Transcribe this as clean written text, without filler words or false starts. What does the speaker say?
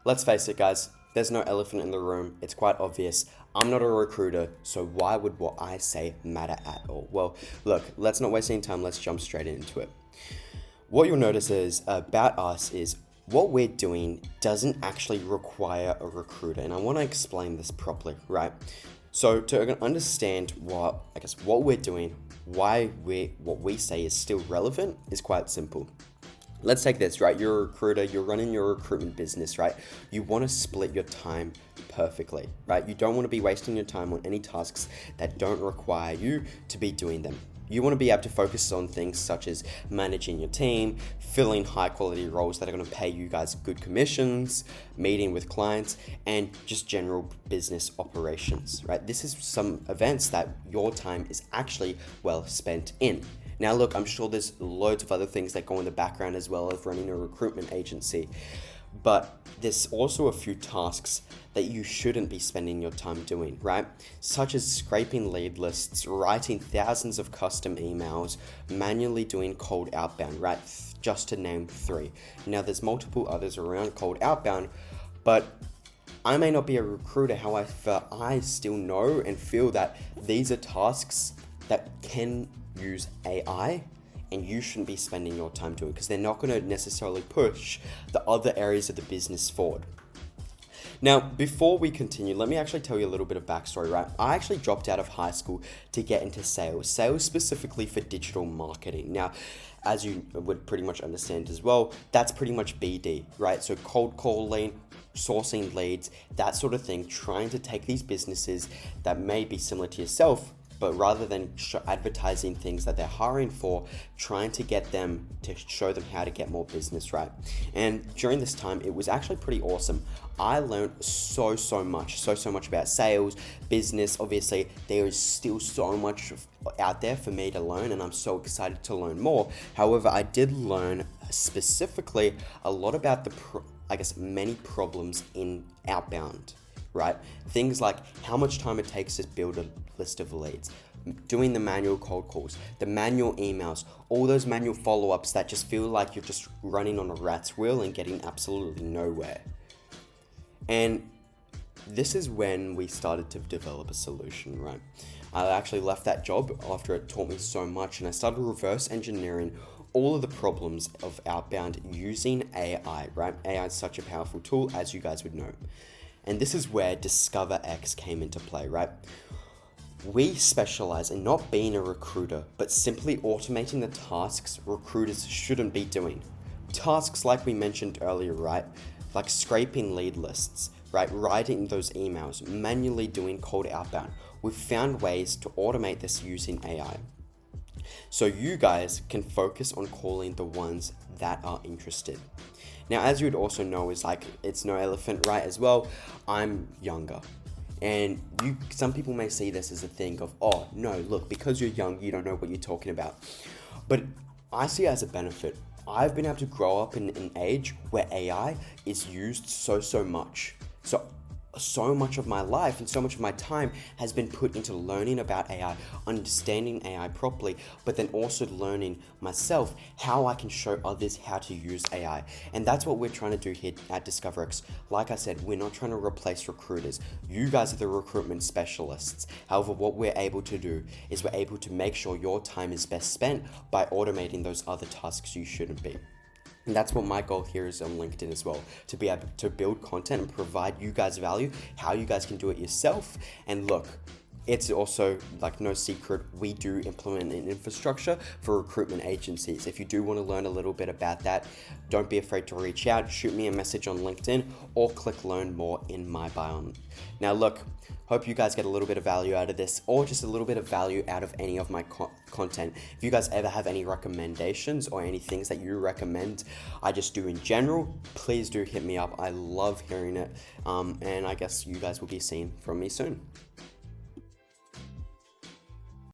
Let's face it, guys, there's no elephant in the room. It's quite obvious. I'm not a recruiter, so why would what I say matter at all? Well, look, let's not waste any time. Let's jump straight into it. What you'll notice is about us is what we're doing doesn't actually require a recruiter. And I want to explain this properly, right? So to understand what we're doing, what we say is still relevant is quite simple. Let's take this, right? You're a recruiter, you're running your recruitment business, right? You want to split your time perfectly, right? You don't want to be wasting your time on any tasks that don't require you to be doing them. You want to be able to focus on things such as managing your team, filling high quality roles that are going to pay you guys good commissions, meeting with clients, and just general business operations, right? This is some events that your time is actually well spent in. Now, look, I'm sure there's loads of other things that go in the background as well as running a recruitment agency, but there's also a few tasks that you shouldn't be spending your time doing, right? Such as scraping lead lists, writing thousands of custom emails, manually doing cold outbound, right? Just to name 3. Now, there's multiple others around cold outbound, but I may not be a recruiter, however, I still know and feel that these are tasks that can use AI, and you shouldn't be spending your time doing because they're not going to necessarily push the other areas of the business forward. Now, before we continue, let me actually tell you a little bit of backstory, right? I actually dropped out of high school to get into sales specifically for digital marketing. Now, as you would pretty much understand as well, that's pretty much BD, right? So cold calling, sourcing leads, that sort of thing, trying to take these businesses that may be similar to yourself, but rather than advertising things that they're hiring for, trying to get them to show them how to get more business, right? And during this time, it was actually pretty awesome. I learned so much about sales, business. Obviously, there is still so much out there for me to learn, and I'm so excited to learn more. However, I did learn specifically a lot about many problems in outbound, right? Things like how much time it takes to build a list of leads, doing the manual cold calls, the manual emails, all those manual follow-ups that just feel like you're just running on a rat's wheel and getting absolutely nowhere. And this is when we started to develop a solution, right? I actually left that job after it taught me so much, and I started reverse engineering all of the problems of outbound using AI, right? AI is such a powerful tool, as you guys would know. And this is where DiscoverX came into play, right? We specialize in not being a recruiter, but simply automating the tasks recruiters shouldn't be doing. Tasks like we mentioned earlier, right? Like scraping lead lists, right? Writing those emails, manually doing cold outbound. We've found ways to automate this using AI. So you guys can focus on calling the ones that are interested. Now, as you would also know, it's no elephant, right? As well, I'm younger. And some people may see this as a thing of, oh, no, look, because you're young, you don't know what you're talking about. But I see it as a benefit. I've been able to grow up in an age where AI is used so much. So much of my life and so much of my time has been put into learning about AI, understanding AI properly, but then also learning myself how I can show others how to use AI. And that's what we're trying to do here at DiscoverX. Like I said, we're not trying to replace recruiters. You guys are the recruitment specialists. However, what we're able to do is we're able to make sure your time is best spent by automating those other tasks you shouldn't be. And that's what my goal here is on LinkedIn as well, to be able to build content and provide you guys value, how you guys can do it yourself. And look, it's also no secret, we do implement an infrastructure for recruitment agencies. If you do want to learn a little bit about that, don't be afraid to reach out, shoot me a message on LinkedIn, or click learn more in my bio. Now look, hope you guys get a little bit of value out of this, or just a little bit of value out of any of my content. If you guys ever have any recommendations or any things that you recommend I just do in general, please do hit me up. I love hearing it. And I guess you guys will be seeing from me soon.